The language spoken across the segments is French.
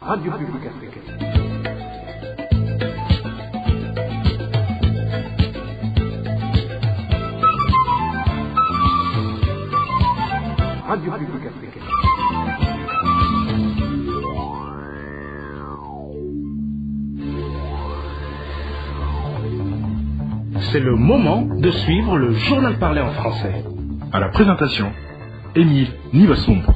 Radio Publique Africaine. Radio Publique Africaine. C'est le moment de suivre le journal parlé en français. À la présentation, Émile Nivasumba.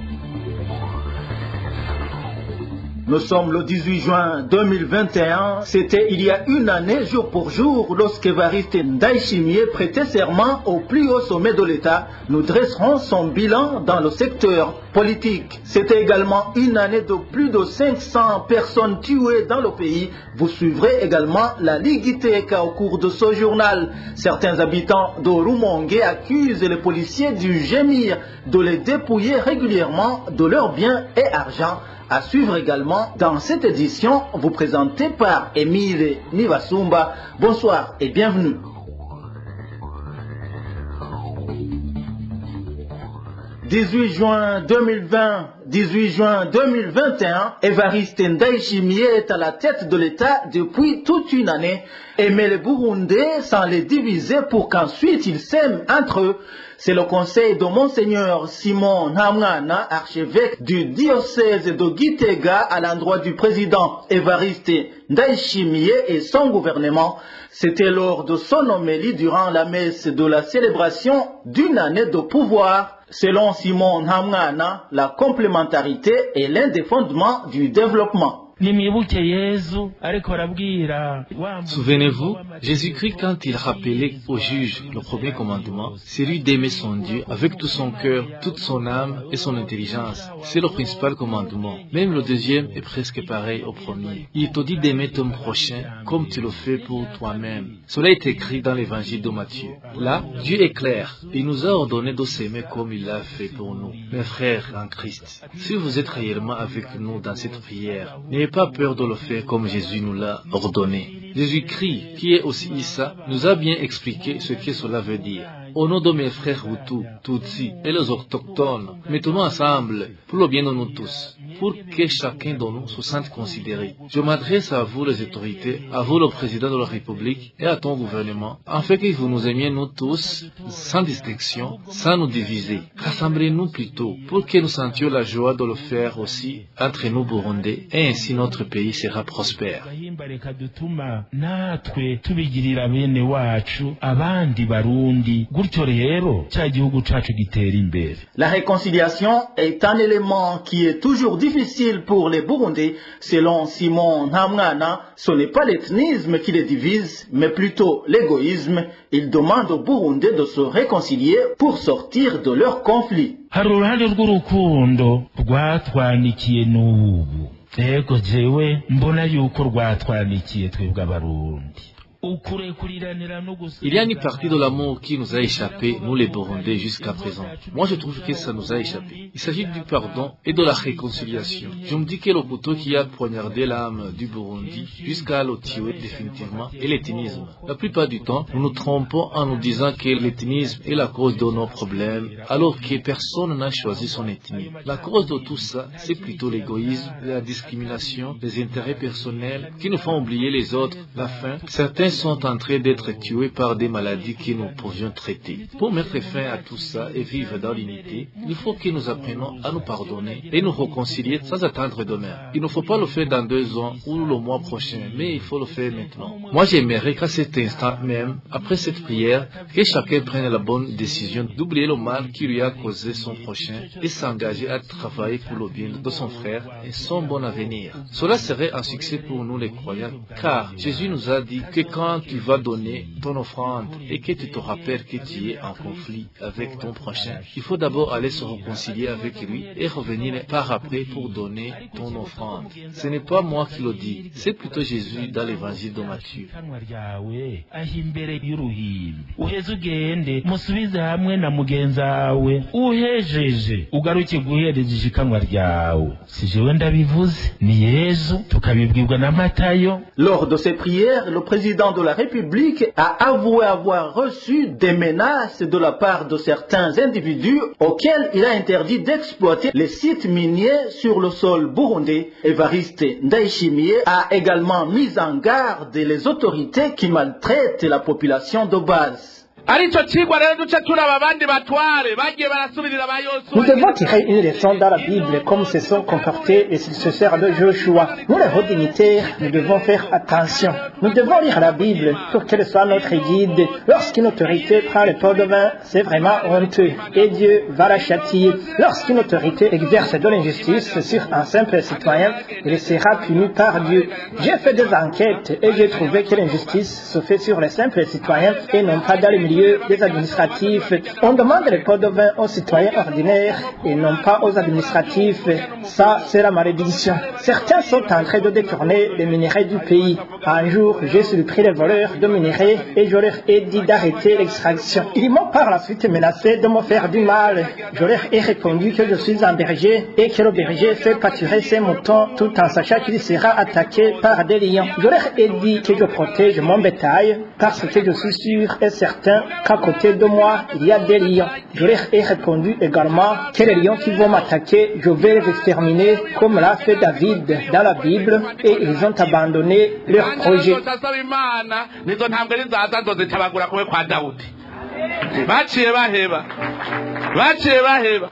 Nous sommes le 18 juin 2021. C'était il y a une année, jour pour jour, lorsque Évariste Ndayishimiye prêtait serment au plus haut sommet de l'État. Nous dresserons son bilan dans le secteur politique. C'était également une année de plus de 500 personnes tuées dans le pays. Vous suivrez également la Ligue Iteka au cours de ce journal. Certains habitants de Rumongue accusent les policiers du GEMIR de les dépouiller régulièrement de leurs biens et argent. À suivre également dans cette édition, vous présentée par Émile Nivasumba. Bonsoir et bienvenue. « 18 juin 2020, 18 juin 2021, Évariste Ndayishimiye est à la tête de l'État depuis toute une année et met les Burundais sans les diviser pour qu'ensuite ils s'aiment entre eux. C'est le conseil de Monseigneur Simon Nhamwana, archevêque du diocèse de Gitega, à l'endroit du président Évariste Ndayishimiye et son gouvernement. C'était lors de son homélie durant la messe de la célébration d'une année de pouvoir. Selon Simon Nhamwana, la complémentarité est l'un des fondements du développement. Souvenez-vous, Jésus-Christ, quand il rappelait au juge le premier commandement, c'est lui d'aimer son Dieu avec tout son cœur, toute son âme et son intelligence. C'est le principal commandement. Même le deuxième est presque pareil au premier. Il te dit d'aimer ton prochain comme tu le fais pour toi-même. Cela est écrit dans l'évangile de Matthieu. Là, Dieu est clair. Il nous a ordonné de s'aimer comme il l'a fait pour nous. Mes frères en Christ, si vous êtes réellement avec nous dans cette prière, n'ayez pas peur de le faire comme Jésus nous l'a ordonné. Jésus-Christ, qui est aussi Issa, nous a bien expliqué ce que cela veut dire. Au nom de mes frères Hutus, Tutsis et les autochtones, mettons-nous ensemble pour le bien de nous tous, pour que chacun de nous se sente considéré. Je m'adresse à vous les autorités, à vous le président de la République et à ton gouvernement, afin que vous nous aimiez nous tous, sans distinction, sans nous diviser. Rassemblez-nous plutôt, pour que nous sentions la joie de le faire aussi entre nous Burundais, et ainsi notre pays sera prospère. La réconciliation est un élément qui est toujours difficile pour les Burundais. Selon Simon Nhamwana, ce n'est pas l'ethnisme qui les divise, mais plutôt l'égoïsme. Il demande aux Burundais de se réconcilier pour sortir de leur conflit. Il y a une partie de l'amour qui nous a échappé, nous les Burundais, jusqu'à présent. Moi, je trouve que ça nous a échappé. Il s'agit du pardon et de la réconciliation. Je me dis que le couteau qui a poignardé l'âme du Burundi jusqu'à le tuer définitivement est l'ethnisme. La plupart du temps, nous nous trompons en nous disant que l'ethnisme est la cause de nos problèmes, alors que personne n'a choisi son ethnie. La cause de tout ça, c'est plutôt l'égoïsme, la discrimination, les intérêts personnels qui nous font oublier les autres, la faim. Certains sont en train d'être tués par des maladies que nous pouvions traiter. Pour mettre fin à tout ça et vivre dans l'unité, il faut que nous apprenions à nous pardonner et nous réconcilier sans attendre demain. Il ne faut pas le faire dans 2 ans ou le mois prochain, mais il faut le faire maintenant. Moi, j'aimerais qu'à cet instant même, après cette prière, que chacun prenne la bonne décision d'oublier le mal qui lui a causé son prochain et s'engager à travailler pour le bien de son frère et son bon avenir. Cela serait un succès pour nous les croyants, car Jésus nous a dit que quand tu vas donner ton offrande et que tu te rappelles que tu es en conflit avec ton prochain, il faut d'abord aller se réconcilier avec lui et revenir par après pour donner ton offrande. Ce n'est pas moi qui le dis, c'est plutôt Jésus dans l'évangile de Matthieu. Lors de ces prières, le président président de la République a avoué avoir reçu des menaces de la part de certains individus auxquels il a interdit d'exploiter les sites miniers sur le sol burundais. Évariste Ndayishimiye a également mis en garde les autorités qui maltraitent la population de base. Nous devons tirer une leçon dans la Bible comme se sont comportés les successeurs de Joshua. Nous, les hauts dignitaires, nous devons faire attention. Nous devons lire la Bible pour qu'elle soit notre guide. Lorsqu'une autorité prend le pot de vin, c'est vraiment honteux et Dieu va la châtier. Lorsqu'une autorité exerce de l'injustice sur un simple citoyen, il sera puni par Dieu. J'ai fait des enquêtes et j'ai trouvé que l'injustice se fait sur les simples citoyens et non pas dans les milieux des administratifs. On demande le pot de vin aux citoyens ordinaires et non pas aux administratifs. Ça, c'est la malédiction. Certains sont en train de détourner les minerais du pays. Un jour, j'ai surpris les voleurs de minerais et je leur ai dit d'arrêter l'extraction. Ils m'ont par la suite menacé de me faire du mal. Je leur ai répondu que je suis un berger et que le berger fait pâturer ses moutons tout en sachant qu'il sera attaqué par des lions. Je leur ai dit que je protège mon bétail parce que je suis sûr et certain qu'à côté de moi, il y a des lions. Je leur ai répondu également que les lions qui vont m'attaquer, je vais les exterminer comme l'a fait David dans la Bible et ils ont abandonné leur projet.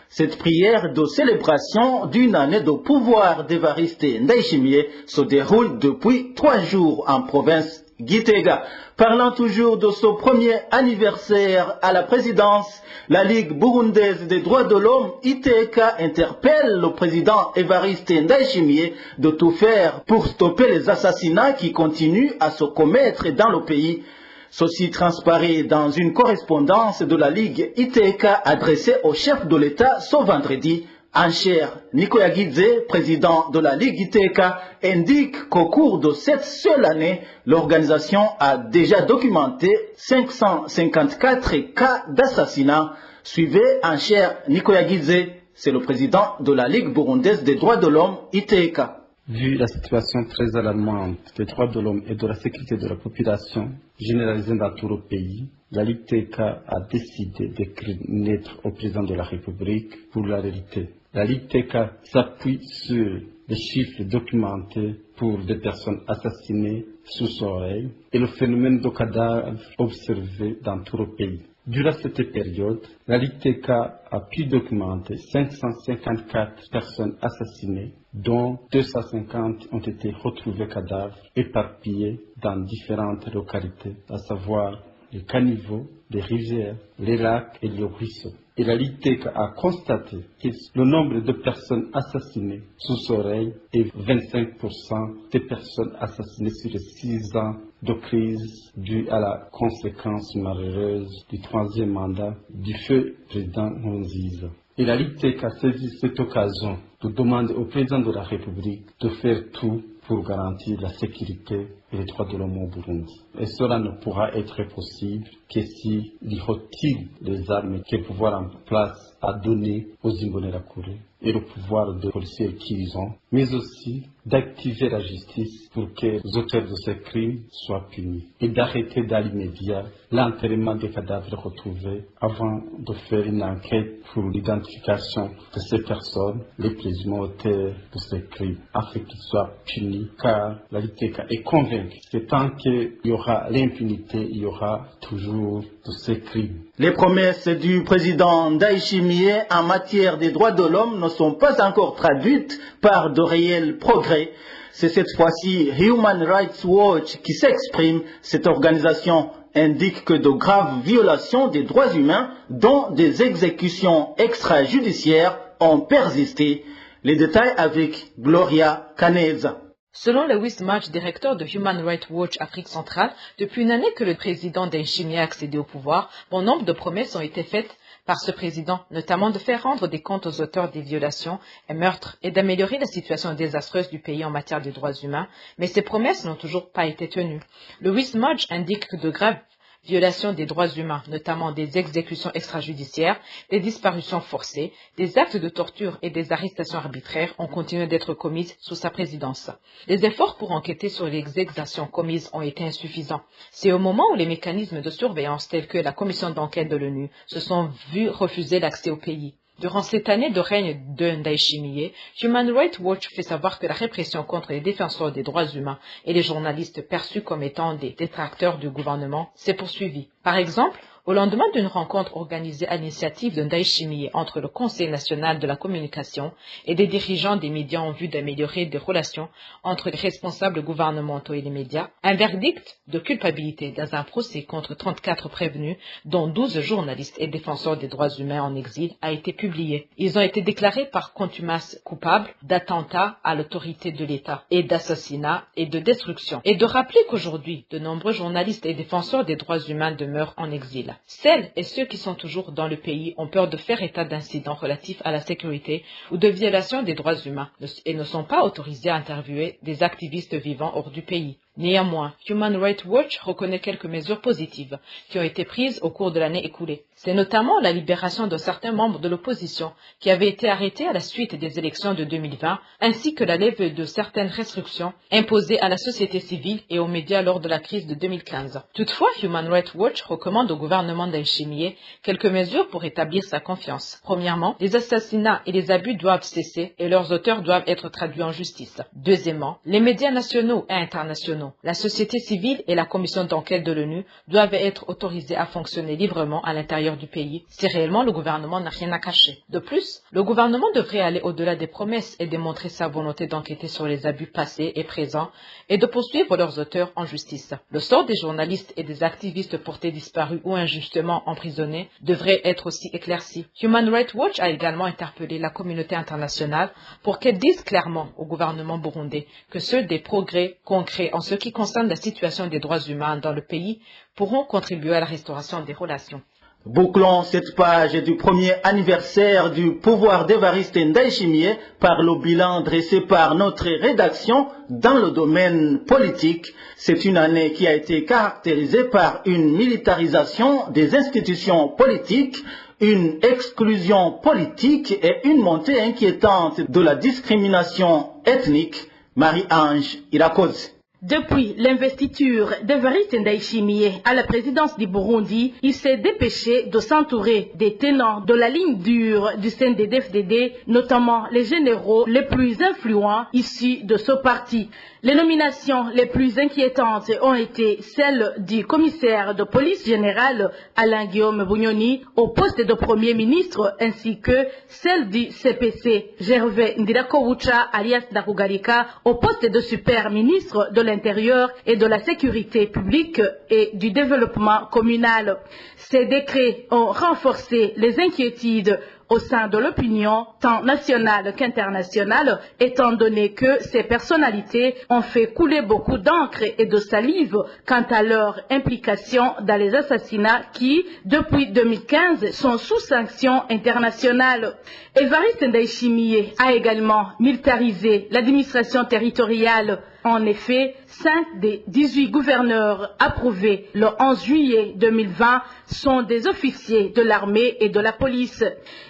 Cette prière de célébration d'une année de pouvoir d'Évariste Ndayishimiye se déroule depuis 3 jours en province Gitega. Parlant toujours de son premier anniversaire à la présidence, la Ligue burundaise des droits de l'homme, ITK, interpelle le président Évariste Ndayishimiye de tout faire pour stopper les assassinats qui continuent à se commettre dans le pays. Ceci transparaît dans une correspondance de la Ligue ITK adressée au chef de l'État ce vendredi. Ancher Nikoyagidze, président de la Ligue ITK, indique qu'au cours de cette seule année, l'organisation a déjà documenté 554 cas d'assassinat. Suivez Ancher Nikoyagidze, c'est le président de la Ligue burundaise des droits de l'homme ITK. Vu la situation très alarmante des droits de l'homme et de la sécurité de la population généralisée dans tout le pays, la Ligue TK a décidé d'écrire une lettre au président de la République pour la vérité. La Ligue TK s'appuie sur les chiffres documentés pour des personnes assassinées sous son oreille et le phénomène de cadavres observé dans tout le pays. Durant cette période, la Ligue TK a pu documenter 554 personnes assassinées, dont 250 ont été retrouvés cadavres éparpillés dans différentes localités, à savoir les caniveaux, les rivières, les lacs et les ruisseaux. Et la Ligue TK a constaté que le nombre de personnes assassinées sous oreille est 25% des personnes assassinées sur les 6 ans de crise due à la conséquence malheureuse du 3e mandat du feu président Nkurunziza. Et la Ligue TK a saisi cette occasion de demander au président de la République de faire tout pour garantir la sécurité et les droits de l'homme au Burundi. Et cela ne pourra être possible que s'il retire les armes que le pouvoir en place a données aux Imbonerakure et le pouvoir de policiers qu'ils ont, mais aussi d'activer la justice pour que les auteurs de ces crimes soient punis et d'arrêter dans l'immédiat l'enterrement des cadavres retrouvés avant de faire une enquête pour l'identification de ces personnes, les présumés auteurs de ces crimes, afin qu'ils soient punis, car la LITECA est convaincue que tant qu'il y aura l'impunité, il y aura toujours de ces crimes. Les promesses du président Ndayishimiye en matière des droits de l'homme ne sont pas encore traduites par de réels progrès. C'est cette fois-ci Human Rights Watch qui s'exprime. Cette organisation indique que de graves violations des droits humains, dont des exécutions extrajudiciaires, ont persisté. Les détails avec Gloria Caneza. Selon Lewis March, directeur de Human Rights Watch Afrique centrale, depuis une année que le président Ndayishimiye a accédé au pouvoir, bon nombre de promesses ont été faites par ce président, notamment de faire rendre des comptes aux auteurs des violations et meurtres et d'améliorer la situation désastreuse du pays en matière de droits humains, mais ces promesses n'ont toujours pas été tenues. Lewis March indique que de graves Violations des droits humains, notamment des exécutions extrajudiciaires, des disparitions forcées, des actes de torture et des arrestations arbitraires ont continué d'être commises sous sa présidence. Les efforts pour enquêter sur les exactions commises ont été insuffisants. C'est au moment où les mécanismes de surveillance tels que la commission d'enquête de l'ONU se sont vus refuser l'accès au pays. Durant cette année de règne de Ndayishimiye, Human Rights Watch fait savoir que la répression contre les défenseurs des droits humains et les journalistes perçus comme étant des détracteurs du gouvernement s'est poursuivie. Par exemple, au lendemain d'une rencontre organisée à l'initiative de Ndayishimiye entre le Conseil national de la communication et des dirigeants des médias en vue d'améliorer des relations entre les responsables gouvernementaux et les médias, un verdict de culpabilité dans un procès contre 34 prévenus, dont 12 journalistes et défenseurs des droits humains en exil, a été publié. Ils ont été déclarés par contumace coupables d'attentat à l'autorité de l'État et d'assassinat et de destruction. Et de rappeler qu'aujourd'hui, de nombreux journalistes et défenseurs des droits humains demeurent en exil. Celles et ceux qui sont toujours dans le pays ont peur de faire état d'incidents relatifs à la sécurité ou de violations des droits humains et ne sont pas autorisés à interviewer des activistes vivant hors du pays. Néanmoins, Human Rights Watch reconnaît quelques mesures positives qui ont été prises au cours de l'année écoulée. C'est notamment la libération de certains membres de l'opposition qui avaient été arrêtés à la suite des élections de 2020, ainsi que la levée de certaines restrictions imposées à la société civile et aux médias lors de la crise de 2015. Toutefois, Human Rights Watch recommande au gouvernement Ndayishimiye quelques mesures pour établir sa confiance. Premièrement, les assassinats et les abus doivent cesser et leurs auteurs doivent être traduits en justice. Deuxièmement, les médias nationaux et internationaux, la société civile et la commission d'enquête de l'ONU doivent être autorisés à fonctionner librement à l'intérieur du pays si réellement le gouvernement n'a rien à cacher. De plus, le gouvernement devrait aller au-delà des promesses et démontrer sa volonté d'enquêter sur les abus passés et présents et de poursuivre leurs auteurs en justice. Le sort des journalistes et des activistes portés disparus ou injustement emprisonnés devrait être aussi éclairci. Human Rights Watch a également interpellé la communauté internationale pour qu'elle dise clairement au gouvernement burundais que ceux des progrès concrets en ce qui concerne la situation des droits humains dans le pays pourront contribuer à la restauration des relations. Bouclons cette page du premier anniversaire du pouvoir d'Évariste Ndayishimiye par le bilan dressé par notre rédaction dans le domaine politique. C'est une année qui a été caractérisée par une militarisation des institutions politiques, une exclusion politique et une montée inquiétante de la discrimination ethnique. Marie-Ange Irakoze. Depuis l'investiture d'Évariste Ndayishimiye à la présidence du Burundi, il s'est dépêché de s'entourer des tenants de la ligne dure du CNDD-FDD, notamment les généraux les plus influents issus de ce parti. Les nominations les plus inquiétantes ont été celles du commissaire de police générale Alain-Guillaume Bunyoni au poste de Premier ministre ainsi que celle du CPC Gervais Ndirakowucha alias Dakugarika au poste de super ministre de l'Intérieur et de la Sécurité publique et du développement communal. Ces décrets ont renforcé les inquiétudes au sein de l'opinion, tant nationale qu'internationale, étant donné que ces personnalités ont fait couler beaucoup d'encre et de salive quant à leur implication dans les assassinats qui, depuis 2015, sont sous sanction internationale. Évariste Ndayishimiye a également militarisé l'administration territoriale. En effet, 5 des 18 gouverneurs approuvés le 11 juillet 2020 sont des officiers de l'armée et de la police.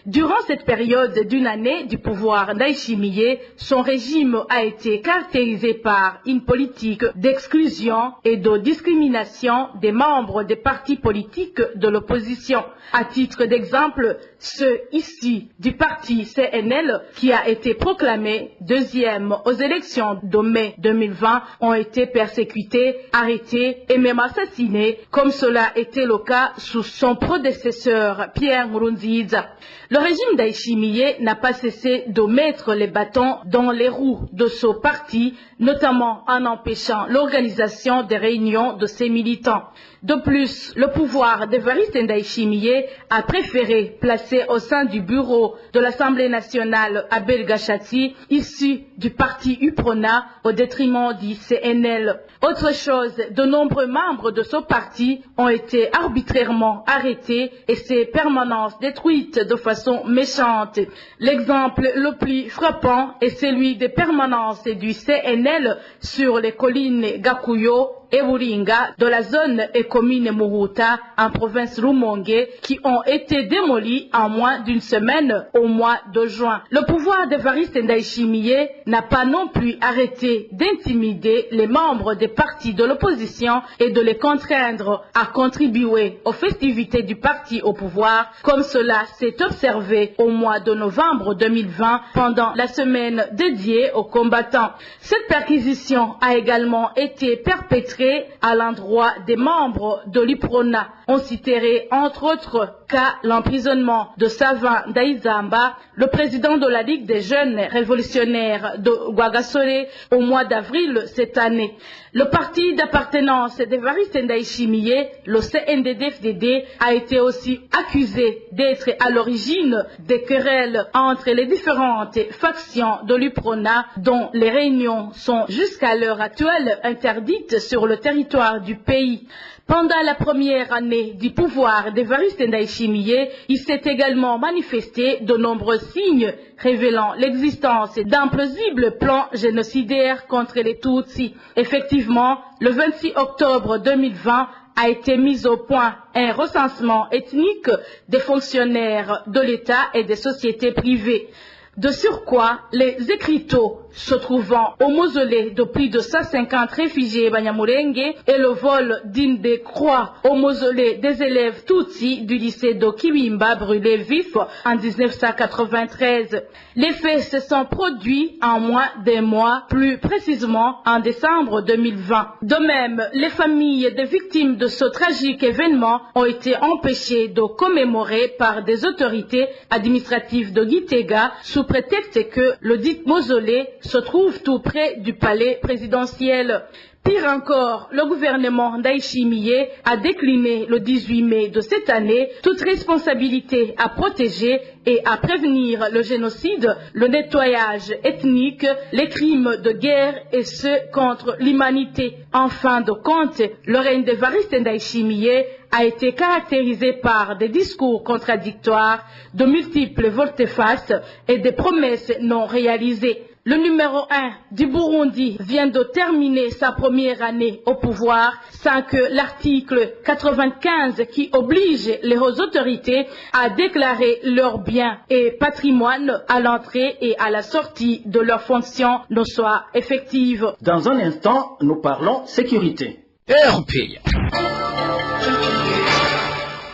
Durant cette période d'une année du pouvoir Ndayishimiye, son régime a été caractérisé par une politique d'exclusion et de discrimination des membres des partis politiques de l'opposition. À titre d'exemple, ceux ici du parti CNL, qui a été proclamé deuxième aux élections de mai 2020, ont été persécutés, arrêtés et même assassinés, comme cela était le cas sous son prédécesseur Pierre Nkurunziza. Le régime Ndayishimiye n'a pas cessé de mettre les bâtons dans les roues de ce parti, notamment en empêchant l'organisation des réunions de ses militants. De plus, le pouvoir d'Évariste Ndayishimiye a préféré placer au sein du bureau de l'Assemblée nationale Abel Gachati, issu du parti UPRONA, au détriment du CNL. Autre chose, de nombreux membres de ce parti ont été arbitrairement arrêtés et ces permanences détruites de façon méchante. L'exemple le plus frappant est celui des permanences du CNL sur les collines Gakuyo, et Buringa de la zone et commune Muhuta en province Rumonge qui ont été démolis en moins d'une semaine au mois de juin. Le pouvoir d'Evariste Ndayishimiye n'a pas non plus arrêté d'intimider les membres des partis de l'opposition et de les contraindre à contribuer aux festivités du parti au pouvoir, comme cela s'est observé au mois de novembre 2020 pendant la semaine dédiée aux combattants. Cette perquisition a également été perpétrée à l'endroit des membres de l'UPRONA. On citerait entre autres cas l'emprisonnement de Savin Daizamba, le président de la Ligue des jeunes révolutionnaires de Rwagasore au mois d'avril cette année. Le parti d'appartenance d'Evariste Ndayishimiye, le CNDD-FDD, a été aussi accusé d'être à l'origine des querelles entre les différentes factions de l'UPRONA, dont les réunions sont jusqu'à l'heure actuelle interdites sur le territoire du pays. Pendant la première année du pouvoir d'Evariste Ndayishimiye, il s'est également manifesté de nombreux signes révélant l'existence d'un plausible plan génocidaire contre les Tutsis. Effectivement, le 26 octobre 2020 a été mis au point un recensement ethnique des fonctionnaires de l'État et des sociétés privées. De surcroît, les écriteaux se trouvant au mausolée de plus de 150 réfugiés Banyamulenge et le vol d'une des croix au mausolée des élèves Tutsi du lycée de Kiwimba brûlés vifs en 1993. Les faits se sont produits en moins d'un mois, plus précisément en décembre 2020. De même, les familles des victimes de ce tragique événement ont été empêchées de commémorer par des autorités administratives de Gitega sous prétexte que le dit mausolée se trouve tout près du palais présidentiel. Pire encore, le gouvernement Ndayishimiye a décliné le 18 mai de cette année toute responsabilité à protéger et à prévenir le génocide, le nettoyage ethnique, les crimes de guerre et ceux contre l'humanité. En fin de compte, le règne d'Evariste Ndayishimiye a été caractérisé par des discours contradictoires, de multiples volte-face et des promesses non réalisées. Le numéro 1 du Burundi vient de terminer sa première année au pouvoir sans que l'article 95 qui oblige les autorités à déclarer leurs biens et patrimoine à l'entrée et à la sortie de leurs fonctions ne soit effective. Dans un instant, nous parlons sécurité.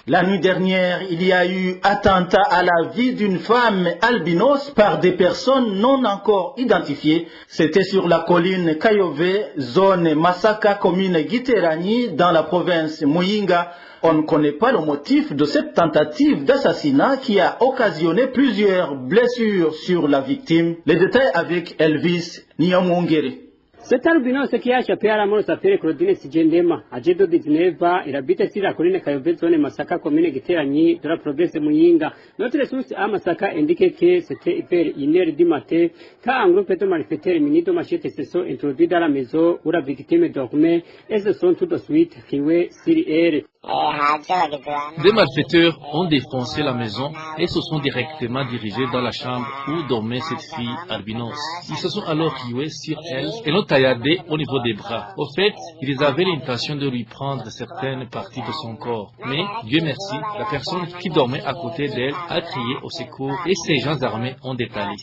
La nuit dernière, il y a eu attentat à la vie d'une femme albinos par des personnes non encore identifiées. C'était sur la colline Kayove, zone Masaka, commune Giterani, dans la province Muyinga. On ne connaît pas le motif de cette tentative d'assassinat qui a occasionné plusieurs blessures sur la victime. Les détails avec Elvis Nyamwongere. Cet albinos qui a échappé à la mort s'appelle Claudine Sigendema, âgée de 19 ans. Il habite sur la colline Kayove, zone Masaka, commune Giterani, de la province de Muyinga. Notre source à Masaka indiquait que c'était vers 1h du matin quand un groupe de malfaiteurs munis de machettes se sont introduits dans la maison où la victime dormait et se sont tout de suite tués sur elle. Des malfaiteurs ont défoncé la maison et se sont directement dirigés dans la chambre où dormait cette fille albinos. Ils se sont alors tués sur elle et l'ont tailladée au niveau des bras. Au fait, ils avaient l'intention de lui prendre certaines parties de son corps. Mais, Dieu merci, la personne qui dormait à côté d'elle a crié au secours et ces gens armés ont détalé.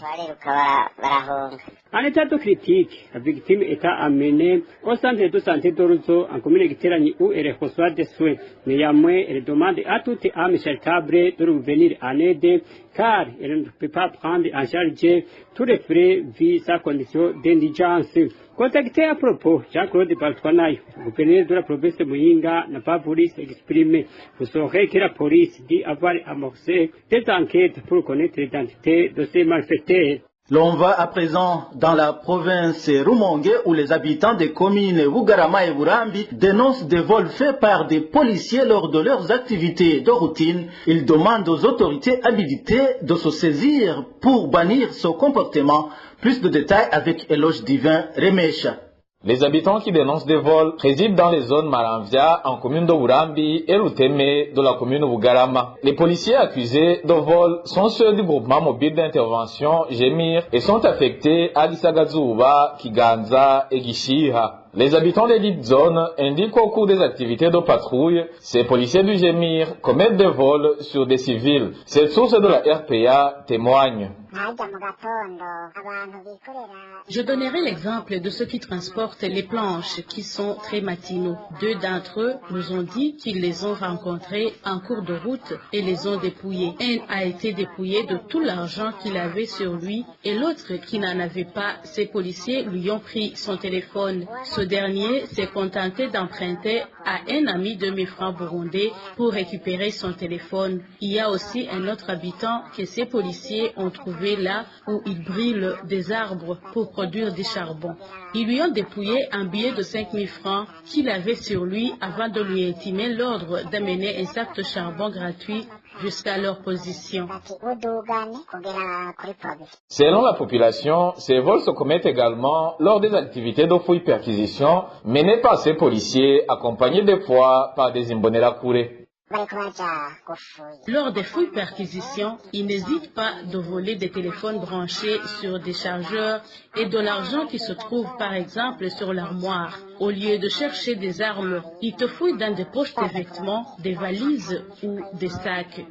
En état de critique, la victime est amenée au centre de santé d'Oruzo en commune Giterani où elle reçoit des soins. Néanmoins, elle demande à toute âme charitable de revenir en aide car elle ne peut pas prendre en charge tous les frais vu sa condition d'indigence. Contacté à propos, Jean-Claude Baltwanaï, gouverneur de la province de Muyinga, n'a pas voulu s'exprimer. Vous saurez que la police dit avoir amorcé des enquêtes pour connaître l'identité de ces malfaiteurs. L'on va à présent dans la province Rumonge où les habitants des communes Bugarama et Burambi dénoncent des vols faits par des policiers lors de leurs activités de routine. Ils demandent aux autorités habilitées de se saisir pour bannir ce comportement. Plus de détails avec Éloge Divin Remesha. Les habitants qui dénoncent des vols résident dans les zones Maramvia en commune de Burambi et Ruteme de la commune de Bugarama. Les policiers accusés de vol sont ceux du groupement mobile d'intervention Gemir et sont affectés à Gisagazuba, Kiganza et Gishiha. Les habitants des dites zones indiquent qu'au cours des activités de patrouille, ces policiers du GEMIR commettent des vols sur des civils. Cette source de la RPA témoigne. Je donnerai l'exemple de ceux qui transportent les planches, qui sont très matinaux. 2 d'entre eux nous ont dit qu'ils les ont rencontrés en cours de route et les ont dépouillés. Un a été dépouillé de tout l'argent qu'il avait sur lui et l'autre qui n'en avait pas, ces policiers lui ont pris son téléphone. Ce dernier s'est contenté d'emprunter à un ami 2000 francs burundais pour récupérer son téléphone. Il y a aussi un autre habitant que ces policiers ont trouvé là où ils brûlent des arbres pour produire du charbon. Ils lui ont dépouillé un billet de 5000 francs qu'il avait sur lui avant de lui intimer l'ordre d'amener un sac de charbon gratuit jusqu'à leur position. Selon la population, ces vols se commettent également lors des activités de fouille-perquisition menées par ces policiers accompagnés des fois par des Imbonerakure. Lors des fouilles-perquisitions, ils n'hésitent pas de voler des téléphones branchés sur des chargeurs et de l'argent qui se trouve par exemple sur l'armoire. Au lieu de chercher des armes, ils te fouillent dans des poches de vêtements, des valises ou des sacs.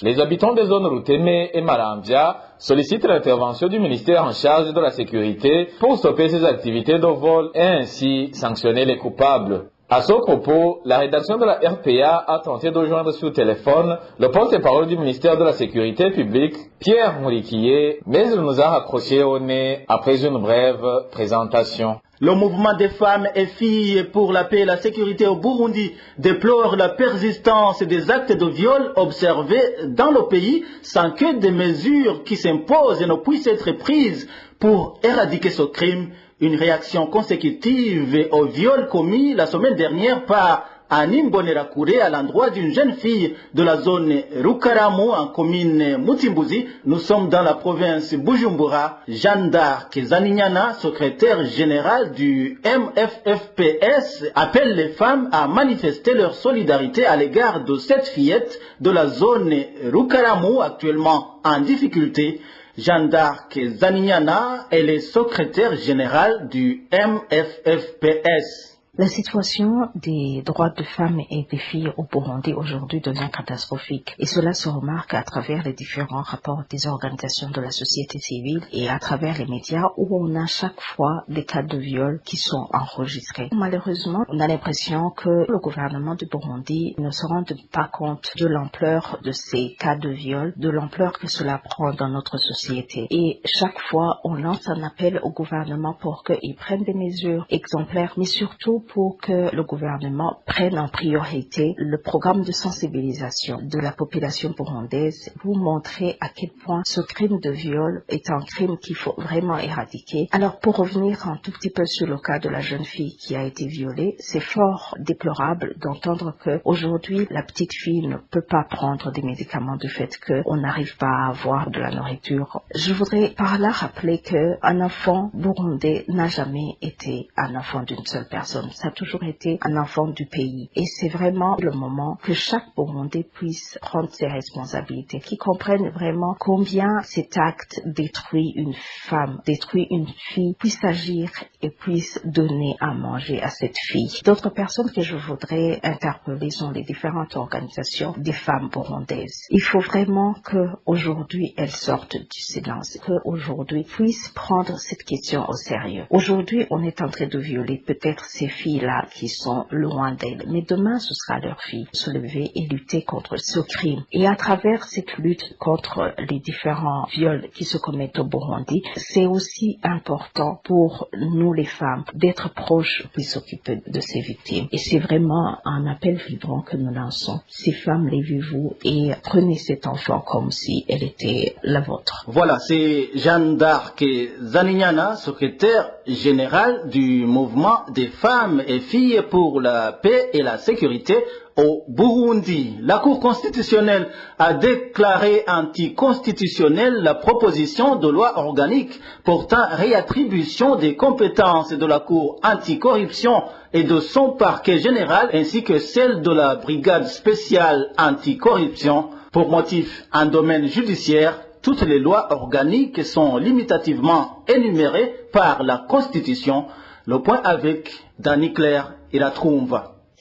Les habitants des zones Ruteme et Marambia sollicitent l'intervention du ministère en charge de la sécurité pour stopper ces activités de vol et ainsi sanctionner les coupables. À ce propos, la rédaction de la RPA a tenté de joindre sur téléphone le porte-parole du ministère de la Sécurité publique, Pierre Mouriquier, mais il nous a raccroché au nez après une brève présentation. Le mouvement des femmes et filles pour la paix et la sécurité au Burundi déplore la persistance des actes de viol observés dans le pays sans que des mesures qui s'imposent ne puissent être prises pour éradiquer ce crime. Une réaction consécutive au viol commis la semaine dernière par Anne Imbonerakure à l'endroit d'une jeune fille de la zone Rukaramu en commune Mutimbuzi. Nous sommes dans la province Bujumbura. Jeanne d'Arc Zaninyana, secrétaire générale du MFFPS, appelle les femmes à manifester leur solidarité à l'égard de cette fillette de la zone Rukaramu actuellement en difficulté. Jeanne d'Arc Zaninyana est le secrétaire général du MFFPS. La situation des droits de femmes et des filles au Burundi aujourd'hui devient catastrophique. Et cela se remarque à travers les différents rapports des organisations de la société civile et à travers les médias où on a chaque fois des cas de viol qui sont enregistrés. Malheureusement, on a l'impression que le gouvernement du Burundi ne se rend pas compte de l'ampleur de ces cas de viol, de l'ampleur que cela prend dans notre société. Et chaque fois, on lance un appel au gouvernement pour qu'il prenne des mesures exemplaires, mais surtout pour que le gouvernement prenne en priorité le programme de sensibilisation de la population burundaise pour montrer à quel point ce crime de viol est un crime qu'il faut vraiment éradiquer. Alors pour revenir un tout petit peu sur le cas de la jeune fille qui a été violée, c'est fort déplorable d'entendre qu'aujourd'hui la petite fille ne peut pas prendre des médicaments du fait qu'on n'arrive pas à avoir de la nourriture. Je voudrais par là rappeler qu'un enfant burundais n'a jamais été un enfant d'une seule personne. Ça a toujours été un enfant du pays. Et c'est vraiment le moment que chaque Burundais puisse prendre ses responsabilités, qu'il comprenne vraiment combien cet acte détruit une femme, détruit une fille, puisse agir et puisse donner à manger à cette fille. D'autres personnes que je voudrais interpeller sont les différentes organisations des femmes burundaises. Il faut vraiment qu'aujourd'hui elles sortent du silence, qu'aujourd'hui puissent prendre cette question au sérieux. Aujourd'hui, on est en train de violer peut-être ces filles-là qui sont loin d'elles. Mais demain, ce sera leur fille. Se lever et lutter contre ce crime. Et à travers cette lutte contre les différents viols qui se commettent au Burundi, c'est aussi important pour nous les femmes d'être proches puis s'occuper de ces victimes. Et c'est vraiment un appel vibrant que nous lançons. Ces femmes, levez-vous et prenez cet enfant comme si elle était la vôtre. Voilà, c'est Jeanne d'Arc Zaninyana, secrétaire générale du mouvement des femmes et filles pour la paix et la sécurité au Burundi. La Cour constitutionnelle a déclaré anticonstitutionnelle la proposition de loi organique portant réattribution des compétences de la Cour anticorruption et de son parquet général ainsi que celle de la brigade spéciale anticorruption. Pour motif en domaine judiciaire, toutes les lois organiques sont limitativement énumérées par la Constitution. Le point avec Dany Claire et la Trouve.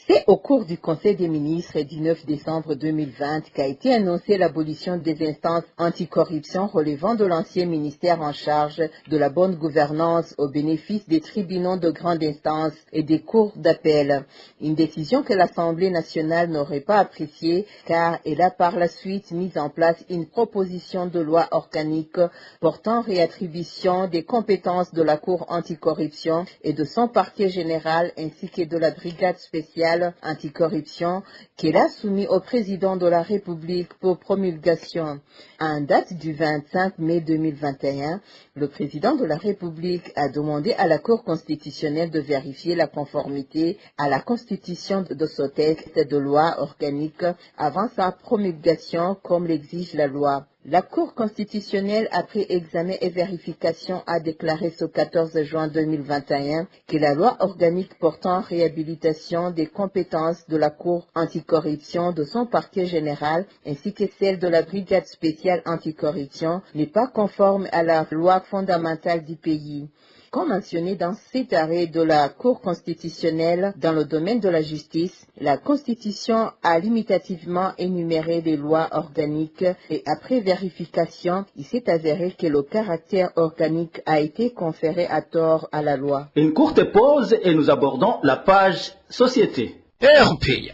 C'est au cours du Conseil des ministres du 9 décembre 2020 qu'a été annoncée l'abolition des instances anticorruption relevant de l'ancien ministère en charge de la bonne gouvernance au bénéfice des tribunaux de grande instance et des cours d'appel. Une décision que l'Assemblée nationale n'aurait pas appréciée car elle a par la suite mis en place une proposition de loi organique portant réattribution des compétences de la Cour anticorruption et de son parquet général ainsi que de la brigade spéciale anticorruption qu'elle a soumis au président de la République pour promulgation. En date du 25 mai 2021, le président de la République a demandé à la Cour constitutionnelle de vérifier la conformité à la Constitution de ce texte de loi organique avant sa promulgation comme l'exige la loi. La Cour constitutionnelle, après examen et vérification, a déclaré ce 14 juin 2021 que la loi organique portant réhabilitation des compétences de la Cour anticorruption de son parquet général ainsi que celle de la brigade spéciale anticorruption n'est pas conforme à la loi fondamentale du pays. Comme mentionné dans cet arrêt de la Cour constitutionnelle dans le domaine de la justice, la Constitution a limitativement énuméré les lois organiques et après vérification, il s'est avéré que le caractère organique a été conféré à tort à la loi. Une courte pause et nous abordons la page société. RPA.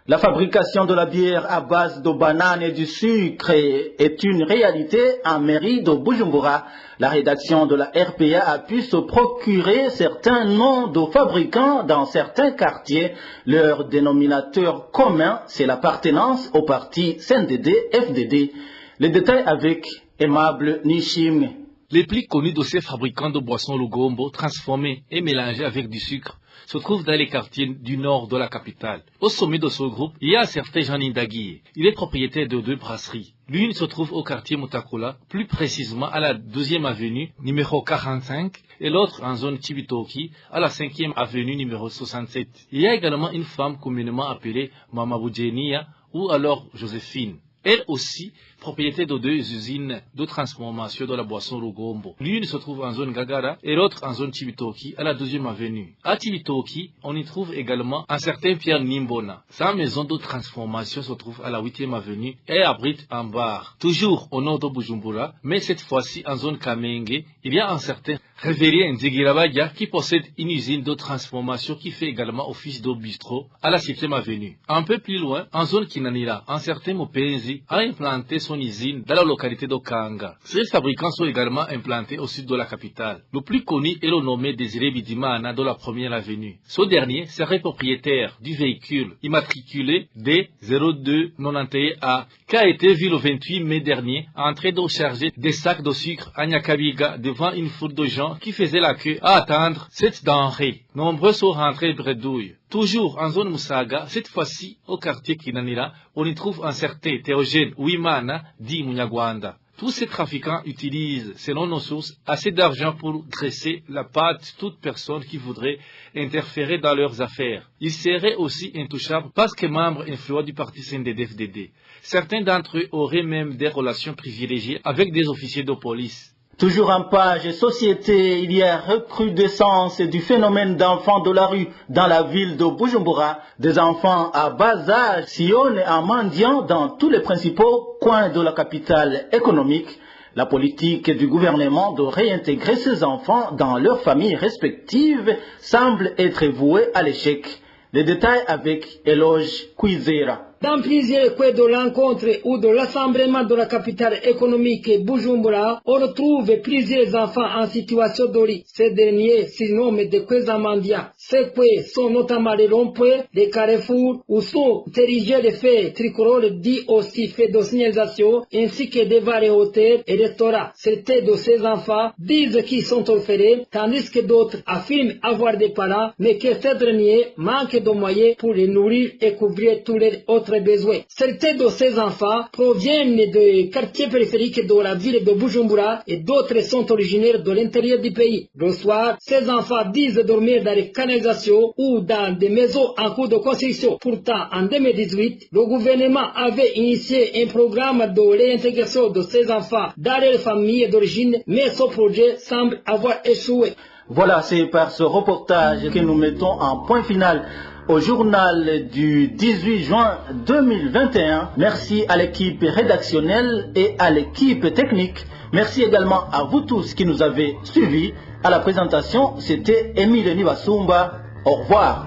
La fabrication de la bière à base de bananes et du sucre est une réalité en mairie de Bujumbura. La rédaction de la RPA a pu se procurer certains noms de fabricants dans certains quartiers. Leur dénominateur commun, c'est l'appartenance au parti CNDD-FDD. Les détails avec Aimable Nishim. Les plus connus de ces fabricants de boissons Lugombo transformés et mélangés avec du sucre se trouvent dans les quartiers du nord de la capitale. Au sommet de ce groupe, il y a un certain Jean Ndagui. Il est propriétaire de 2 brasseries. L'une se trouve au quartier Mutakula, plus précisément à la 2e avenue, numéro 45, et l'autre en zone Chibitoki, à la 5e avenue, numéro 67. Il y a également une femme communément appelée Mama Boudjenia, ou alors Joséphine. Elle aussi, propriétaire de 2 usines de transformation de la boisson Lugombo. L'une se trouve en zone Gagara et l'autre en zone Chibitoki, à la 2e avenue. À Chibitoki, on y trouve également un certain Pierre Nimbona. Sa maison de transformation se trouve à la 8e avenue et abrite un bar. Toujours au nord de Bujumbura, mais cette fois-ci en zone Kamenge, il y a un certain Révérien Nzigirabadia qui possède une usine de transformation qui fait également office de bistrot à la 7e avenue. Un peu plus loin, en zone Kinanira, un certain Mopenzi a implanté son usine dans la localité de Kanga. Ces fabricants sont également implantés au sud de la capitale. Le plus connu est le nommé Désiré Bidimana de la 1e avenue. Ce dernier serait propriétaire du véhicule immatriculé D0291A qui a été vu le 28 mai dernier en train de charger des sacs de sucre à Nyakabiga devant une foule de gens qui faisaient la queue à attendre cette denrée. Nombreux sont rentrés bredouilles. Toujours en zone Musaga, cette fois-ci au quartier Kinanira, on y trouve un certain Théogène Ouimana dit Munyagwanda. Tous ces trafiquants utilisent, selon nos sources, assez d'argent pour dresser la patte toute personne qui voudrait interférer dans leurs affaires. Ils seraient aussi intouchables parce que membres influents du parti CNDD-FDD. Certains d'entre eux auraient même des relations privilégiées avec des officiers de police. Toujours en page société, il y a recrudescence du phénomène d'enfants de la rue dans la ville de Bujumbura. Des enfants à bas âge sillonnent en mendiant dans tous les principaux coins de la capitale économique. La politique du gouvernement de réintégrer ces enfants dans leurs familles respectives semble être vouée à l'échec. Les détails avec Eloge Kwizera. Dans plusieurs coins de l'encontre ou de l'assemblement de la capitale économique Bujumbura, on retrouve plusieurs enfants en situation de rue. Ces derniers se nomment des Kwezamandia. Ces coins sont notamment les ronds-points, les carrefours, où sont érigés les faits tricolores dits aussi faits de signalisation, ainsi que des variés hôtels et restaurants. Certains de ces enfants disent qu'ils sont orphelins, tandis que d'autres affirment avoir des parents, mais que ces derniers manquent de moyens pour les nourrir et couvrir tous les autres notre besoin. Certains de ces enfants proviennent des quartiers périphériques de la ville de Bujumbura et d'autres sont originaires de l'intérieur du pays. Le soir, ces enfants disent dormir dans les canalisations ou dans des maisons en cours de construction. Pourtant, en 2018, le gouvernement avait initié un programme de réintégration de ces enfants dans leurs familles d'origine, mais ce projet semble avoir échoué. Voilà, c'est par ce reportage que nous mettons un point final au journal du 18 juin 2021. Merci à l'équipe rédactionnelle et à l'équipe technique. Merci également à vous tous qui nous avez suivis. À la présentation, c'était Émile Nibasumba. Au revoir.